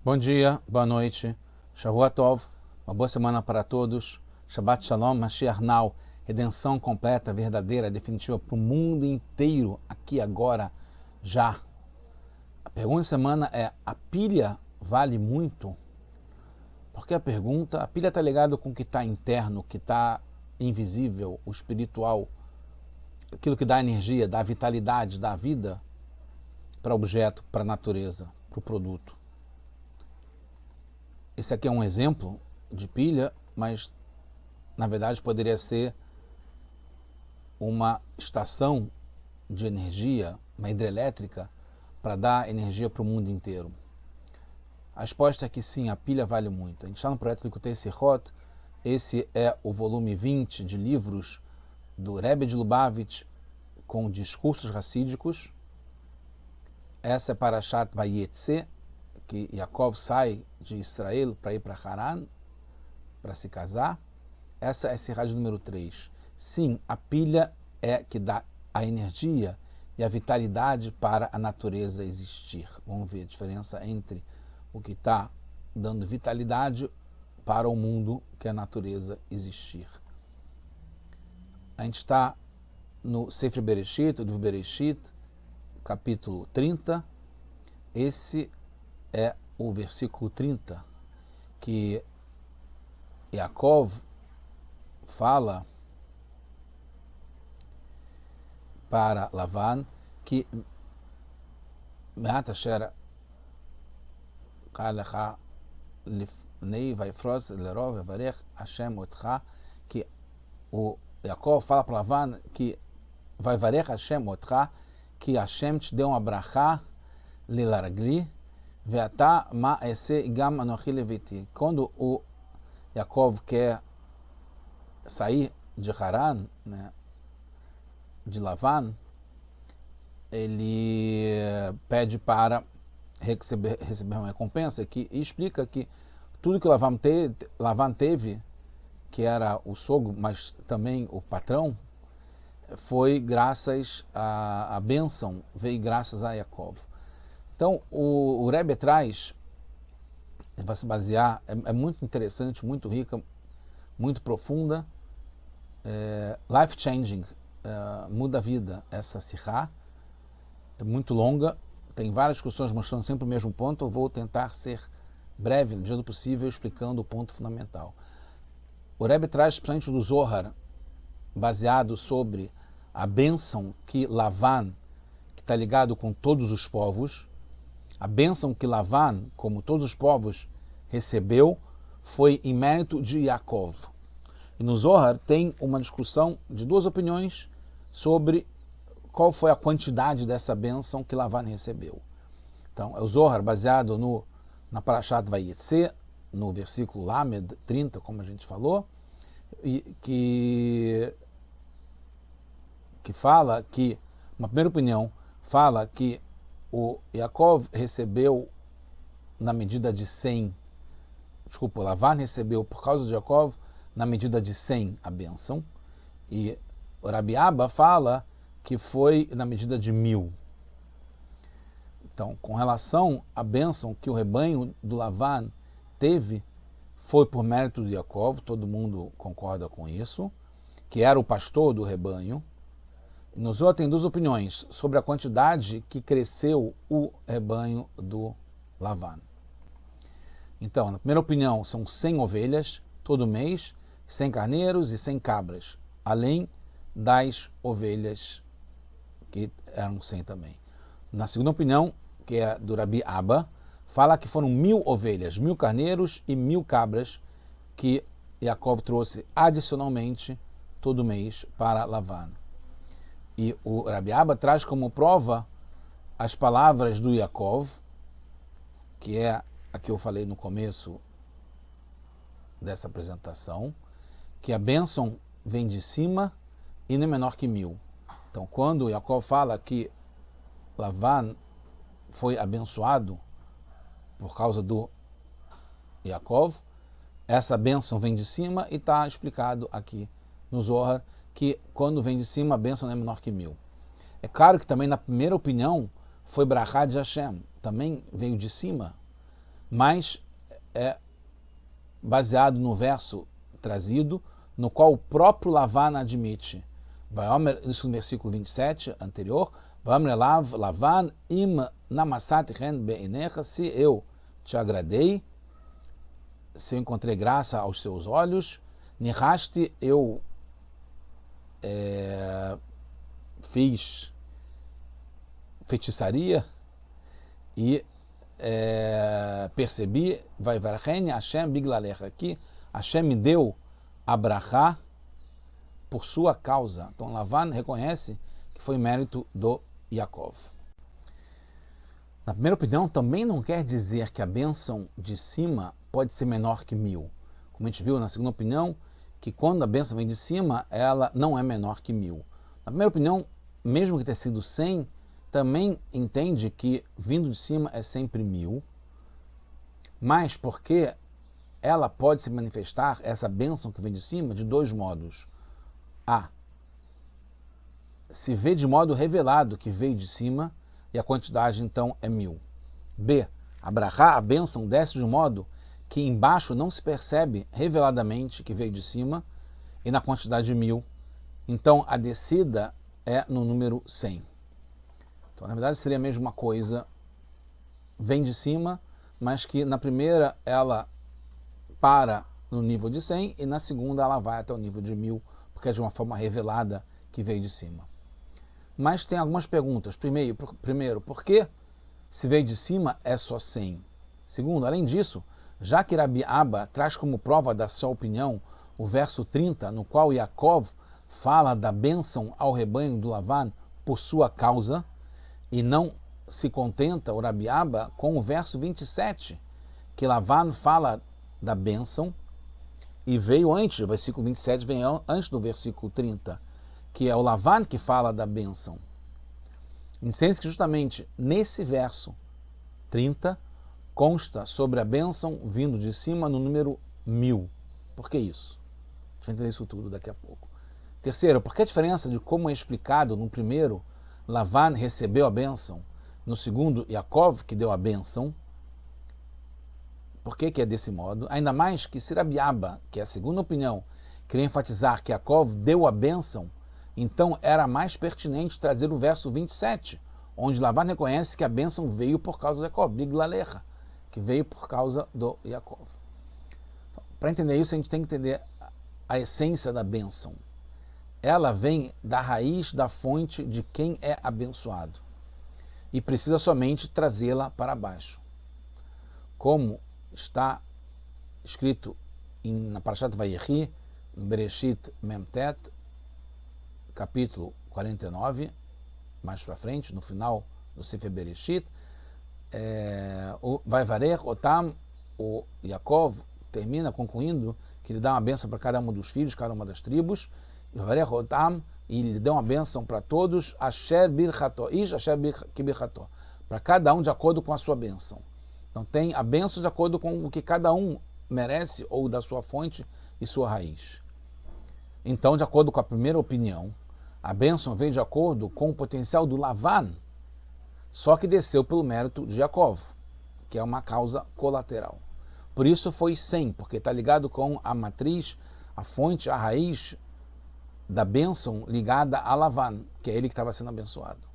Bom dia, boa noite, Shavua Tov, uma boa semana para todos, Shabbat Shalom, Mashiach Now, redenção completa, verdadeira, definitiva para o mundo inteiro, aqui, agora, já. A pergunta da semana é, a pilha vale muito? Porque a pilha está ligada com o que está interno, o que está invisível, o espiritual, aquilo que dá energia, dá vitalidade, dá vida para o objeto, para a natureza, para o produto. Esse aqui é um exemplo de pilha, mas na verdade poderia ser uma estação de energia, uma hidrelétrica, para dar energia para o mundo inteiro. A resposta é que sim, a pilha vale muito. A gente está no projeto Likutei Sichot, esse é o volume 20 de livros do Rebbe de Lubavitch com discursos racídicos. Essa é Parashat Vayetze, que Yaakov sai de Israel para ir para Haran, para se casar. Essa é a Sirá de número 3. Sim, a pilha é que dá a energia e a vitalidade para a natureza existir. Vamos ver a diferença entre o que está dando vitalidade para o mundo, que é a natureza existir. A gente está no Sefer Bereshit, do Bereshit, capítulo 30. Esse é o versículo 30, que Yaakov fala para Lavan que Me'at asher qal lecha lifnei vayifros lerov yavarech Hashem otcha, que o Yaakov fala para Lavan que vai varech Hashem otcha, que Hashem te deu uma brachá lilargli ve'ata ma ese gam anochi leviti. Quando o Yaakov quer sair de Haran, né, de Lavan, ele pede para receber uma recompensa e explica que tudo que Lavan teve, que era o sogro, mas também o patrão, foi graças à bênção, veio graças a Yaakov. Então, o Rebbe traz, vai se basear, é muito interessante, muito rica, muito profunda, life-changing, muda a vida, essa sirá, é muito longa, tem várias discussões mostrando sempre o mesmo ponto. Eu vou tentar ser breve, no medida do possível, explicando o ponto fundamental. O Rebbe traz, principalmente do Zohar, baseado sobre a bênção que Lavan, que está ligado com todos os povos, a bênção que Lavan, como todos os povos, recebeu, foi em mérito de Yaakov. E no Zohar tem uma discussão de duas opiniões sobre qual foi a quantidade dessa bênção que Lavan recebeu. Então, é o Zohar baseado na Parashat Vayetze, no versículo Lamed 30, como a gente falou, e que fala que, uma primeira opinião, fala que o Yaakov recebeu na medida de 100, Lavan recebeu por causa de Yaakov na medida de 100 a bênção, e o Rabi Abba fala que foi na medida de 1000. Então, com relação à bênção que o rebanho do Lavan teve, foi por mérito de Yaakov, todo mundo concorda com isso, que era o pastor do rebanho. Nos outros tem duas opiniões sobre a quantidade que cresceu o rebanho do Lavan. Então, na primeira opinião, são 100 ovelhas todo mês, 100 carneiros e 100 cabras, além das ovelhas que eram 100 também. Na segunda opinião, que é do Rabi Abba, fala que foram 1000 ovelhas, 1000 carneiros e 1000 cabras que Yaakov trouxe adicionalmente todo mês para Lavan. E o Rabi Abba traz como prova as palavras do Yaakov, que é a que eu falei no começo dessa apresentação, que a bênção vem de cima e não é menor que 1000. Então, quando Yaakov fala que Lavan foi abençoado por causa do Yaakov, essa bênção vem de cima e está explicado aqui no Zohar que quando vem de cima a bênção não é menor que 1000. É claro que também na primeira opinião foi brachá de Hashem, também veio de cima, mas é baseado no verso trazido, no qual o próprio Lavan admite. Isso no versículo 27 anterior. Lavan im namassat chen be'enecha, se eu te agradei, se eu encontrei graça aos seus olhos, nihashti, eu fiz feitiçaria e percebi, vai varacheni Hashem biglalecha, que Hashem me deu a brachá por sua causa. Então Lavan reconhece que foi mérito do Yaakov. Na primeira opinião, também não quer dizer que a bênção de cima pode ser menor que 1000. Como a gente viu na segunda opinião, que quando a bênção vem de cima, ela não é menor que 1000. Na primeira opinião, mesmo que tenha sido 100, também entende que vindo de cima é sempre 1000, mas porque ela pode se manifestar, essa bênção que vem de cima, de dois modos. A, se vê de modo revelado que veio de cima, e a quantidade então é 1000. B, a brachá, a bênção, desce de um modo que embaixo não se percebe reveladamente que veio de cima, e na quantidade de 1000. Então a descida é no número 100. Então na verdade seria a mesma coisa, vem de cima, mas que na primeira ela para no nível de 100 e na segunda ela vai até o nível de 1000, porque é de uma forma revelada que veio de cima. Mas tem algumas perguntas. Primeiro, por que se veio de cima é só 100? Segundo, além disso, já que Rabi Abba traz como prova da sua opinião o verso 30, no qual Yaakov fala da bênção ao rebanho do Lavan por sua causa, e não se contenta o Rabi Abba com o verso 27, que Lavan fala da bênção, e veio antes, o versículo 27 vem antes do versículo 30, que é o Lavan que fala da bênção. Entende que justamente nesse verso 30 consta sobre a bênção vindo de cima no número 1000. Por que isso? A gente vai entender isso tudo daqui a pouco. Terceiro, por que a diferença de como é explicado no primeiro, Lavan recebeu a bênção, no segundo, Yaakov que deu a bênção? Por que é desse modo? Ainda mais que se Rabi Abba, que é a segunda opinião, queria enfatizar que Yaakov deu a bênção, então era mais pertinente trazer o verso 27, onde Lavan reconhece que a bênção veio por causa de Yaakov, Biglalecha, que veio por causa do Yaakov. Então, para entender isso, a gente tem que entender a essência da bênção. Ela vem da raiz da fonte de quem é abençoado e precisa somente trazê-la para baixo. Como está escrito na Parashat Vayechi, no Bereshit Memtet, capítulo 49, mais para frente, no final do Sefer Bereshit, o Vaivarer Otam, o Yaakov termina concluindo que ele dá uma bênção para cada um dos filhos, cada uma das tribos, Vaivarer Otam, e ele dá uma bênção para todos, Asher Birchato, Ish Asher Birchato, para cada um de acordo com a sua bênção. Então tem a bênção de acordo com o que cada um merece, ou da sua fonte e sua raiz. Então, de acordo com a primeira opinião, a bênção veio de acordo com o potencial do Lavan, só que desceu pelo mérito de Yaakov, que é uma causa colateral. Por isso foi 100, porque está ligado com a matriz, a fonte, a raiz da bênção ligada a Lavan, que é ele que estava sendo abençoado.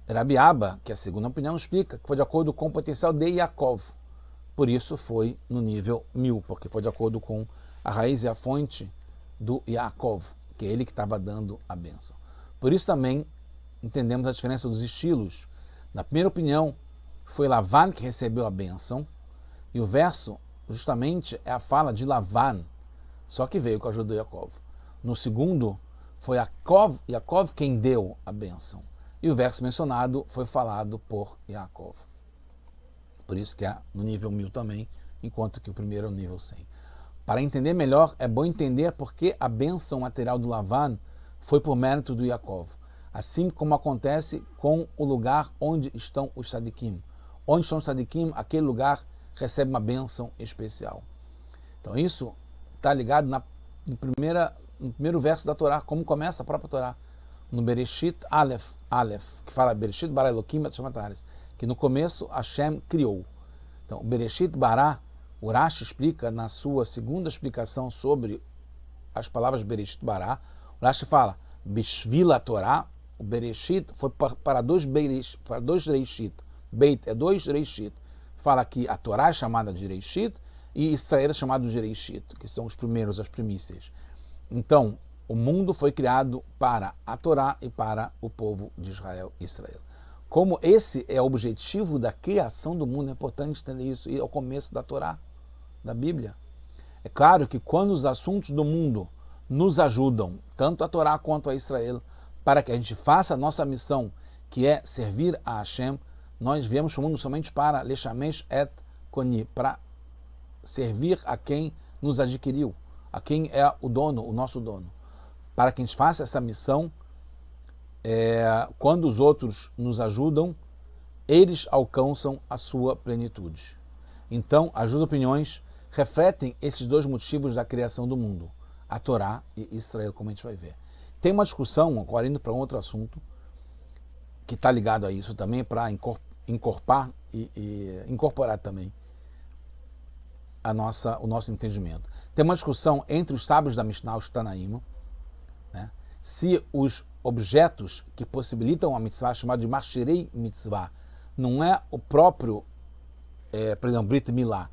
Rabi Abba, que é a segunda opinião, explica que foi de acordo com o potencial de Yaakov. Por isso foi no nível 1000, porque foi de acordo com a raiz e a fonte do Yaakov, que é ele que estava dando a bênção. Por isso também entendemos a diferença dos estilos. Na primeira opinião, foi Lavan que recebeu a bênção, e o verso justamente é a fala de Lavan, só que veio com a ajuda de Yaakov. No segundo, foi Yaakov quem deu a bênção. E o verso mencionado foi falado por Yaakov. Por isso que é no nível 1000 também, enquanto que o primeiro é o nível 100. Para entender melhor, é bom entender por que a bênção material do Lavan foi por mérito do Yaakov. Assim como acontece com o lugar onde estão os Sadikim. Onde estão os Sadikim, aquele lugar recebe uma bênção especial. Então isso está ligado no primeiro verso da Torá, como começa a própria Torá. No Bereshit Aleph, que fala Bereshit bara Elokim et Hashem, que no começo Hashem criou. Então, Bereshit Bará, o Rashi explica na sua segunda explicação sobre as palavras Bereshit Bará, o Rashi fala, Bishvila Torá, o Bereshit foi para dois Reishit. Beit é dois Reishit. Fala que a Torá é chamada de Reishit e Israel é chamado de Reishit, que são os primeiros, as primícias. Então, o mundo foi criado para a Torá e para o povo de Israel e Israel. Como esse é o objetivo da criação do mundo, é importante entender isso, e é o começo da Torá, da Bíblia. É claro que quando os assuntos do mundo nos ajudam, tanto a Torá quanto a Israel, para que a gente faça a nossa missão, que é servir a Hashem, nós viemos para o mundo somente para Leshamesh et Koni, para servir a quem nos adquiriu, a quem é o dono, o nosso dono. Para que a gente faça essa missão, quando os outros nos ajudam, eles alcançam a sua plenitude. Então, as duas opiniões refletem esses dois motivos da criação do mundo, a Torá e Israel, como a gente vai ver. Tem uma discussão, agora indo para um outro assunto, que está ligado a isso também, para incorporar também o nosso entendimento. Tem uma discussão entre os sábios da Mishnah, os Tanaim, né, se os objetos que possibilitam a mitzvah, chamado de Machirei Mitzvah, não é o próprio, por exemplo, Brit Milá.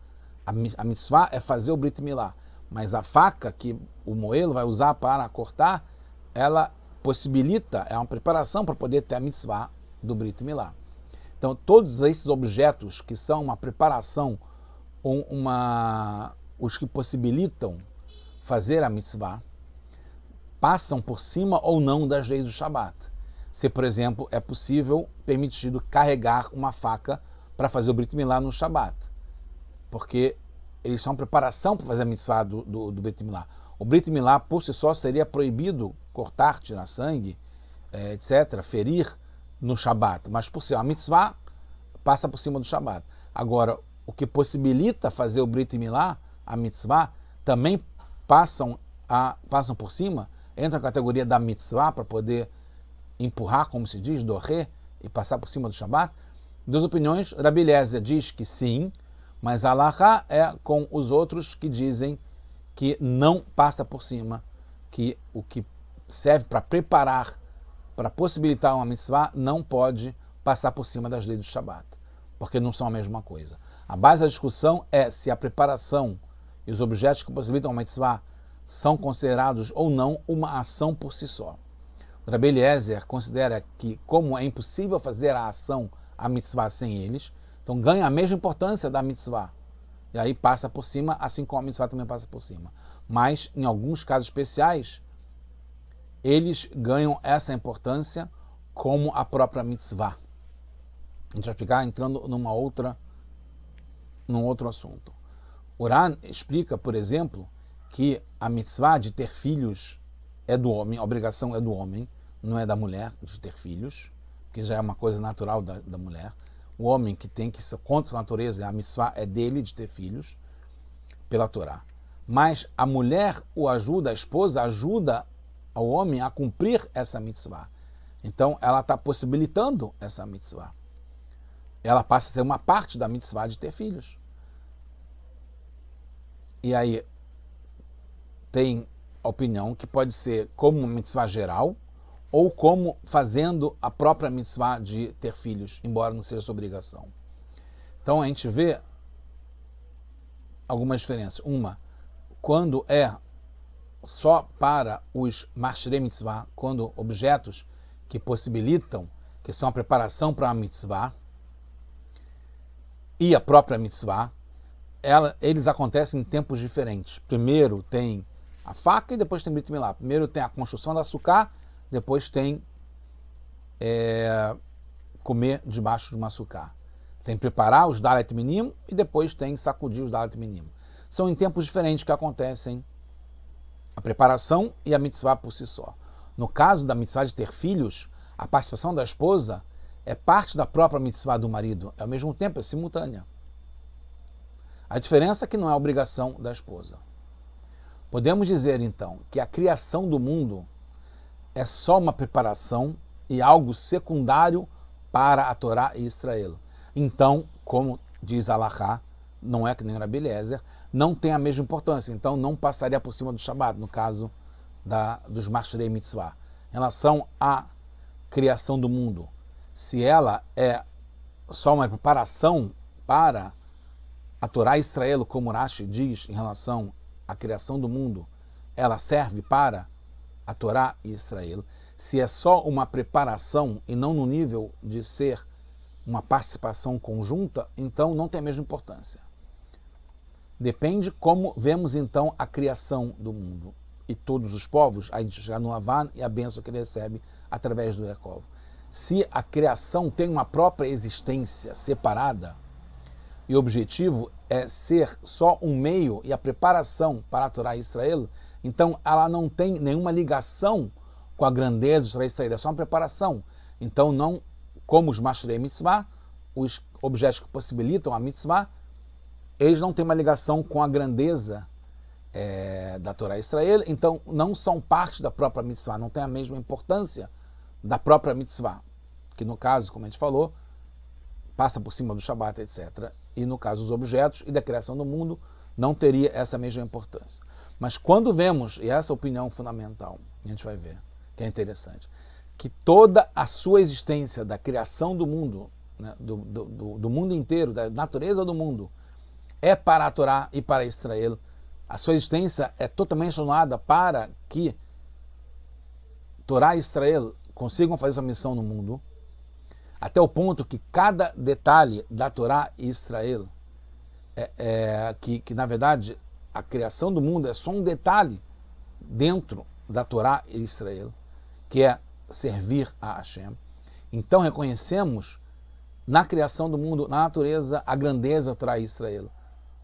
A mitzvah é fazer o Brit Milá, mas a faca que o moelo vai usar para cortar, ela possibilita, é uma preparação para poder ter a mitzvah do Brit Milá. Então, todos esses objetos que são uma preparação, os que possibilitam fazer a mitzvah, passam por cima ou não das leis do Shabat. Se, por exemplo, é possível, permitido carregar uma faca para fazer o Brit Milá no Shabat, porque eles são preparação para fazer a mitzvah do Brit Milá. O Brit Milá, por si só, seria proibido cortar, tirar sangue, etc., ferir no Shabat, mas por ser uma mitzvah, passa por cima do Shabat. Agora, o que possibilita fazer o Brit Milá, a mitzvah, também passam por cima, entra na categoria da mitzvah para poder empurrar, como se diz, dorrer, e passar por cima do Shabat. Duas opiniões, Rabi Eliezer diz que sim, mas a halakha é com os outros que dizem que não passa por cima, que o que serve para preparar, para possibilitar uma mitzvah, não pode passar por cima das leis do Shabat, porque não são a mesma coisa. A base da discussão é se a preparação e os objetos que possibilitam uma mitzvah são considerados ou não uma ação por si só. O Rabi Eliezer considera que, como é impossível fazer a ação, a mitzvah, sem eles, então ganha a mesma importância da mitzvah. E aí passa por cima, assim como a mitzvah também passa por cima. Mas, em alguns casos especiais, eles ganham essa importância como a própria mitzvah. A gente vai ficar entrando num outro assunto. O Ran explica, por exemplo, que a mitzvah de ter filhos é do homem, a obrigação é do homem, não é da mulher de ter filhos, que já é uma coisa natural da mulher. O homem que tem que ser contra a natureza, a mitzvah é dele de ter filhos, pela Torá. Mas a mulher o ajuda, a esposa ajuda ao homem a cumprir essa mitzvah. Então ela está possibilitando essa mitzvah. Ela passa a ser uma parte da mitzvah de ter filhos. E aí tem a opinião que pode ser como uma mitzvah geral ou como fazendo a própria mitzvah de ter filhos, embora não seja sua obrigação. Então a gente vê algumas diferenças. Uma, quando é só para os marshirei mitzvah, quando objetos que possibilitam, que são a preparação para a mitzvah e a própria mitzvah, eles acontecem em tempos diferentes. Primeiro tem a faca e depois tem Brit Milá. Primeiro tem a construção da açúcar, depois tem comer debaixo de uma açúcar. Tem preparar os Dalet Minim e depois tem sacudir os Dalet Minim. São em tempos diferentes que acontecem a preparação e a mitzvah por si só. No caso da mitzvah de ter filhos, a participação da esposa é parte da própria mitzvah do marido. Ao mesmo tempo, é simultânea. A diferença é que não é obrigação da esposa. Podemos dizer, então, que a criação do mundo é só uma preparação e algo secundário para a Torá e Israel. Então, como diz Alahá, não é que nem Rabi Eliezer, não tem a mesma importância, então não passaria por cima do Shabat, no caso dos Mashrei Mitzvah. Em relação à criação do mundo, se ela é só uma preparação para a Torá Israel, como Rashi diz em relação à criação do mundo, ela serve para a Torá e Israel. Se é só uma preparação e não no nível de ser uma participação conjunta, então não tem a mesma importância. Depende como vemos então a criação do mundo e todos os povos, aí já no Lavan e a bênção que ele recebe através do Yaakov. Se a criação tem uma própria existência separada e o objetivo é ser só um meio e a preparação para a Torá e Israel, então ela não tem nenhuma ligação com a grandeza de Torá e Israel, é só uma preparação. Então não, como os Mashrei Mitzvah, os objetos que possibilitam a Mitzvah, eles não têm uma ligação com a grandeza da Torá e Israel, então não são parte da própria Mitzvah, não tem a mesma importância da própria Mitzvah, que no caso, como a gente falou, passa por cima do Shabat, etc. E no caso dos objetos e da criação do mundo, não teria essa mesma importância. Mas quando vemos, e essa é a opinião fundamental, a gente vai ver, que é interessante, que toda a sua existência da criação do mundo, né, do mundo inteiro, da natureza do mundo, é para a Torá e para Israel, a sua existência é totalmente anuada para que Torá e Israel consigam fazer essa missão no mundo, até o ponto que cada detalhe da Torá e Israel, que na verdade a criação do mundo é só um detalhe dentro da Torá e Israel, que é servir a Hashem. Então reconhecemos na criação do mundo, na natureza, a grandeza da Torá e Israel,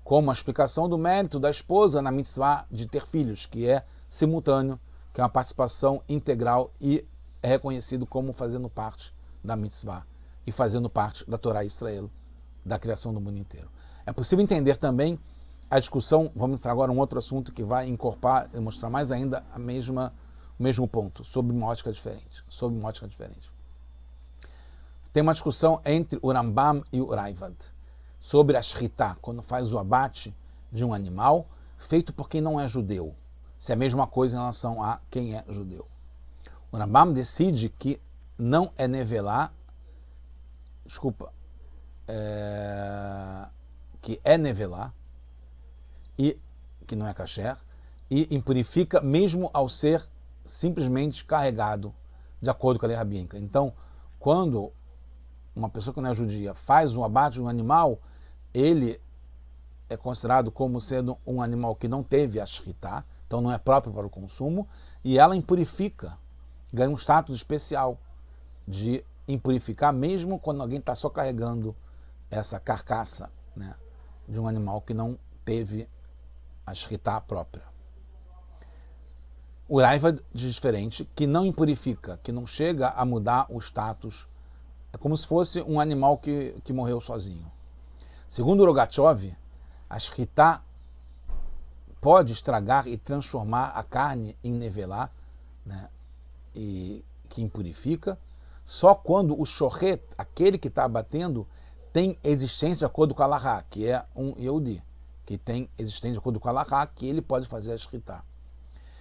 como a explicação do mérito da esposa na mitzvah de ter filhos, que é simultâneo, que é uma participação integral e é reconhecido como fazendo parte da mitzvah e fazendo parte da Torá e Israel, da criação do mundo inteiro. É possível entender também a discussão, vamos entrar agora um outro assunto que vai incorporar e mostrar mais ainda o mesmo ponto, sob uma ótica diferente. Tem uma discussão entre o Rambam e o Raivad sobre a shritá, quando faz o abate de um animal feito por quem não é judeu, se é a mesma coisa em relação a quem é judeu. O Rambam decide que não é nevelá, que é nevelá, e que não é kasher, e impurifica mesmo ao ser simplesmente carregado, de acordo com a lei rabínica. Então, quando uma pessoa que não é judia faz um abate de um animal, ele é considerado como sendo um animal que não teve a shritá, então não é próprio para o consumo, e ela impurifica, ganha um status especial de impurificar, mesmo quando alguém está só carregando essa carcaça, né, de um animal que não teve a shritá própria. O Raivad diz diferente, que não impurifica, que não chega a mudar o status, é como se fosse um animal que morreu sozinho. Segundo o Rogatchov, a shritá pode estragar e transformar a carne em nevelá, né, e que impurifica, só quando o shochet, aquele que está abatendo, tem existência de acordo com a Alahá, que é um Yehudi, que tem existência de acordo com a Alahá, que ele pode fazer a shritá.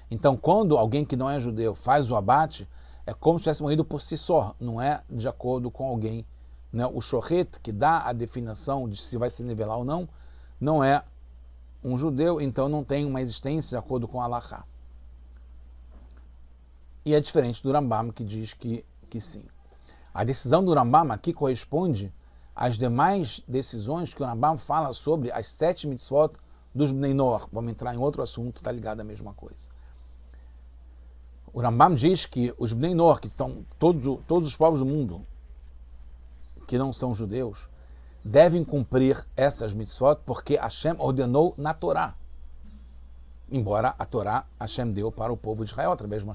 Então, quando alguém que não é judeu faz o abate, é como se tivesse morrido por si só, não é de acordo com alguém. Né? O shochet, que dá a definição de se vai se nivelar ou não, não é um judeu, então não tem uma existência de acordo com a Alahá. E é diferente do Rambam, que diz que sim. A decisão do Rambam aqui corresponde às demais decisões que o Rambam fala sobre as 7 mitzvot dos Bnei Noach. Vamos entrar em outro assunto, está ligado à mesma coisa. O Rambam diz que os Bnei Noach, que estão todos os povos do mundo que não são judeus, devem cumprir essas mitzvot porque Hashem ordenou na Torá. Embora a Torá Hashem deu para o povo de Israel através de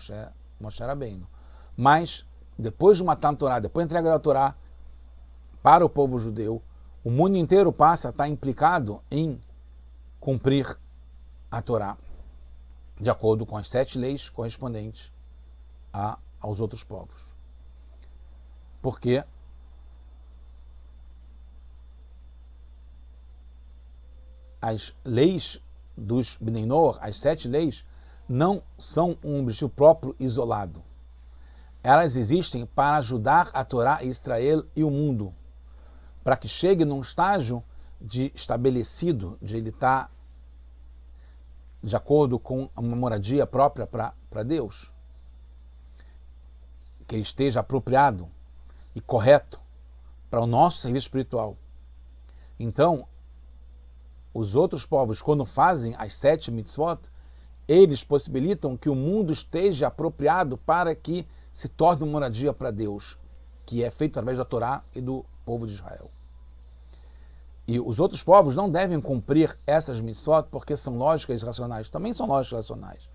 Moshe Rabbeinu. Mas, depois de matar a Torá, depois da entrega da Torá para o povo judeu, o mundo inteiro passa a estar implicado em cumprir a Torá de acordo com as 7 leis correspondentes aos outros povos. Porque as leis dos Bnei Noach, as 7 leis, não são um objetivo próprio isolado. Elas existem para ajudar a Torá, Israel e o mundo, para que chegue num estágio de estabelecido, de ele estar de acordo com uma moradia própria para Deus, que ele esteja apropriado e correto para o nosso serviço espiritual. Então, os outros povos, quando fazem as 7 mitzvot, eles possibilitam que o mundo esteja apropriado para que se torne uma moradia para Deus, que é feito através da Torá e do povo de Israel. E os outros povos não devem cumprir essas mitzvot porque são lógicas racionais. Também são lógicas racionais.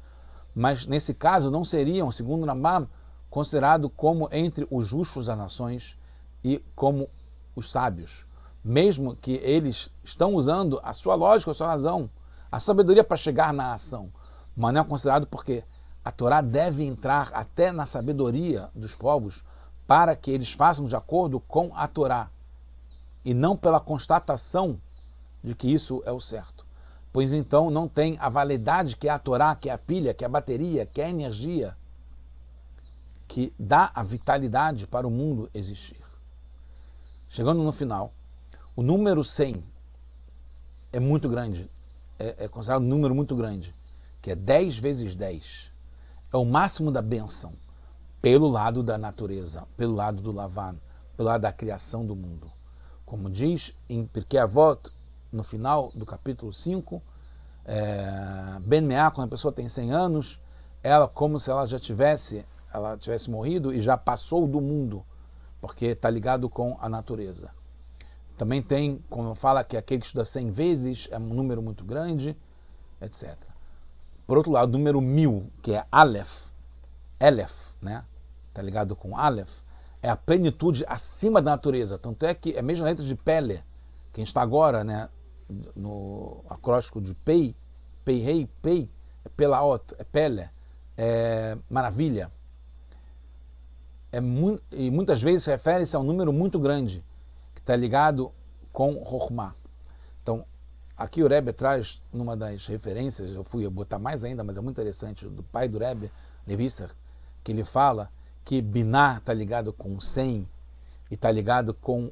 Mas, nesse caso, não seriam, segundo Rambam, considerados como entre os justos das nações e como os sábios. Mesmo que eles estão usando a sua lógica, a sua razão, a sabedoria para chegar na ação. Mas não é considerado porque a Torá deve entrar até na sabedoria dos povos para que eles façam de acordo com a Torá e não pela constatação de que isso é o certo. Pois então não tem a validade que é a Torá, que é a pilha, que é a bateria, que é a energia que dá a vitalidade para o mundo existir. Chegando no final, o número 100 é muito grande, é considerado um número muito grande, que é 10 vezes 10. É o máximo da bênção, pelo lado da natureza, pelo lado do Lavan, pelo lado da criação do mundo. Como diz em Pirkei Avot, no final do capítulo 5, Ben Meah, quando a pessoa tem 100 anos, ela como se ela tivesse morrido e já passou do mundo, porque está ligado com a natureza. Também tem, como fala, que aquele que estuda 100 vezes é um número muito grande, etc. Por outro lado, o número 1000, que é Aleph, né? Está ligado com Aleph, é a plenitude acima da natureza. Tanto é que é a mesma letra de Pele, que a gente está agora, né, no acróstico de Pei, Pei, Pei, é Pelaot, é Pele, é maravilha. E muitas vezes refere-se a um número muito grande, que está ligado com Chokhmah. Então, aqui o Rebbe traz, numa das referências, eu fui botar mais ainda, mas é muito interessante, do pai do Rebbe, Levisser, que ele fala que Binah está ligado com 100 e está ligado com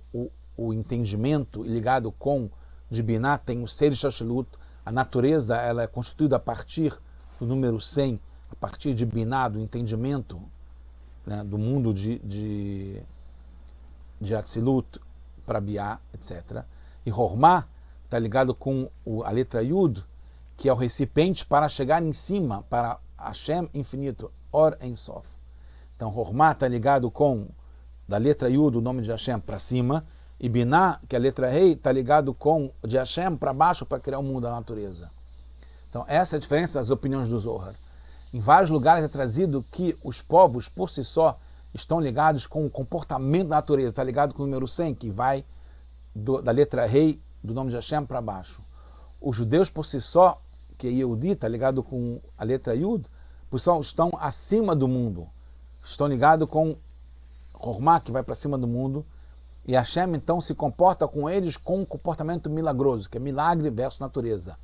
o entendimento, e ligado com, de Binah tem o Ser Shashilut, a natureza ela é constituída a partir do número 100, a partir de Binah, do entendimento, né, do mundo de Atzilut para Biá, etc. E Chokhmah está ligado com a letra Yud, que é o recipiente para chegar em cima, para Hashem infinito, Or Ein Sof. Então, Chokhmah está ligado com, da letra Yud, o nome de Hashem, para cima, e Binah, que é a letra Rei, está ligado com de Hashem para baixo, para criar o mundo da natureza. Então, essa é a diferença das opiniões do Zohar. Em vários lugares é trazido que os povos, por si só, estão ligados com o comportamento da natureza, está ligado com o número 100, que vai da letra Rei, do nome de Hashem, para baixo. Os judeus, por si só, que é Yehudi, está ligado com a letra Yud, por si só, estão acima do mundo. Estão ligados com Chokhmah, que vai para cima do mundo, e Hashem, então, se comporta com eles com um comportamento milagroso, que é milagre versus natureza.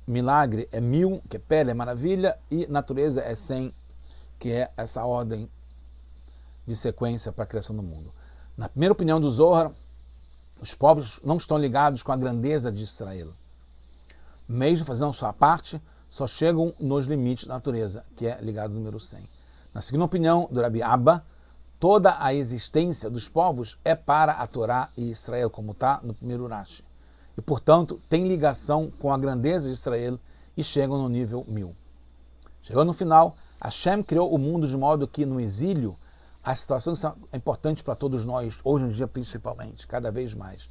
Milagre é 1000, que é Pele, é maravilha, e natureza é 100, que é essa ordem de sequência para a criação do mundo. Na primeira opinião do Zohar, os povos não estão ligados com a grandeza de Israel. Mesmo fazendo sua parte, só chegam nos limites da natureza, que é ligado ao número 100. Na segunda opinião do Rabi Abba, toda a existência dos povos é para a Torá e Israel, como está no primeiro Rashi. E, portanto, tem ligação com a grandeza de Israel e chegam no nível 1000. Chegando no final, Hashem criou o mundo de modo que, no exílio, a situação é importante para todos nós, hoje em dia principalmente, cada vez mais.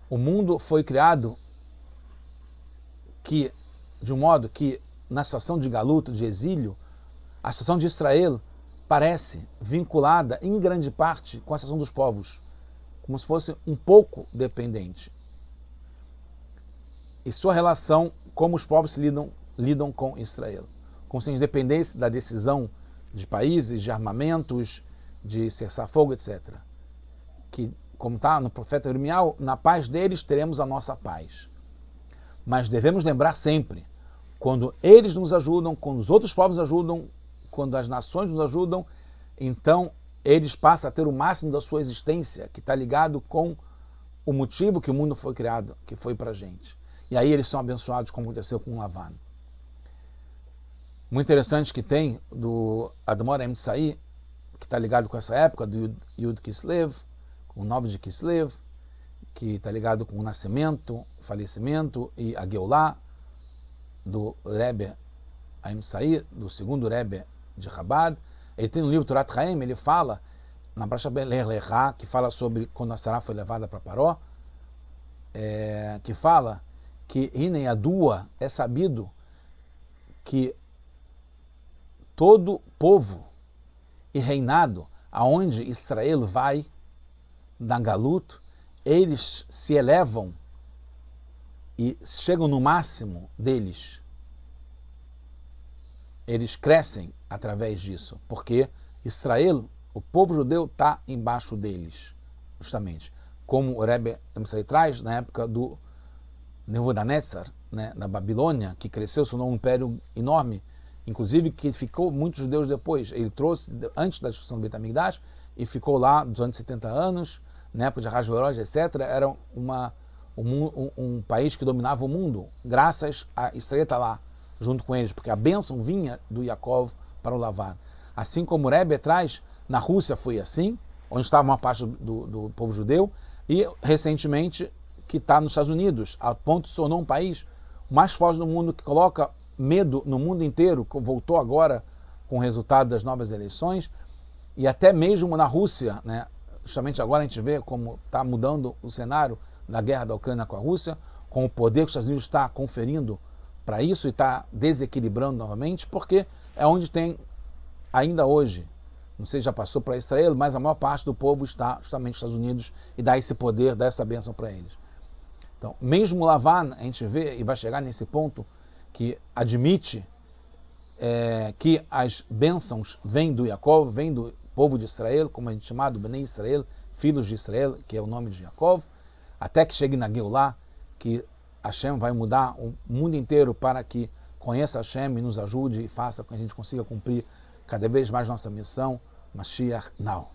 O mundo foi criado de um modo que, na situação de galuta, de exílio, a situação de Israel parece vinculada, em grande parte, com a situação dos povos, como se fosse um pouco dependente. E sua relação, como os povos lidam com Israel, com sua independência da decisão de países, de armamentos, de cessar fogo, etc. Que, como está no profeta Irmial, na paz deles teremos a nossa paz. Mas devemos lembrar sempre, quando eles nos ajudam, quando os outros povos ajudam, quando as nações nos ajudam, então eles passam a ter o máximo da sua existência, que está ligado com o motivo que o mundo foi criado, que foi para a gente. E aí eles são abençoados, como aconteceu com Lavan. Muito interessante que tem do Admor Emtsai, que está ligado com essa época, do Yud Kislev, com o 9 de Kislev, que está ligado com o nascimento, falecimento e a Geulah do Rebbe Emtsai, do segundo Rebbe de Chabad. Ele tem no livro Torat Chaim, ele fala, na Brasha Beler Lechá, que fala sobre quando a Sará foi levada para Paró, que fala que Hinei Adua, é sabido que todo povo e reinado aonde Israel vai na Galut, eles se elevam e chegam no máximo deles. Eles crescem através disso, porque Israel, o povo judeu, está embaixo deles, justamente. Como o Rebbe Emtsai traz na época do Nebuchadnezzar, né, na Babilônia, que cresceu, se tornou um império enorme, inclusive que ficou muitos judeus depois. Ele trouxe antes da destruição do Beit HaMikdash e ficou lá durante 70 anos, na época de Ahasverosh, etc. Era um país que dominava o mundo, graças a Israel estar lá, junto com eles, porque a bênção vinha do Yaakov para o Lavan. Assim como o Rebbe traz, na Rússia foi assim, onde estava uma parte do povo judeu, e recentemente que está nos Estados Unidos, a ponto de se tornou um país mais forte do mundo, que coloca medo no mundo inteiro, que voltou agora com o resultado das novas eleições, e até mesmo na Rússia, né? Justamente agora a gente vê como está mudando o cenário da guerra da Ucrânia com a Rússia, com o poder que os Estados Unidos está conferindo para isso e está desequilibrando novamente, porque é onde tem, ainda hoje, não sei se já passou para Israel, mas a maior parte do povo está justamente nos Estados Unidos e dá esse poder, dá essa bênção para eles. Então, mesmo Lavan, a gente vê e vai chegar nesse ponto que admite que as bênçãos vêm do Yaakov, vêm do povo de Israel, como a gente chama do Bnei Israel, filhos de Israel, que é o nome de Yaakov, até que chegue na Geulah, que Hashem vai mudar o mundo inteiro para que conheça Hashem e nos ajude e faça com que a gente consiga cumprir cada vez mais nossa missão, Mashiach Now.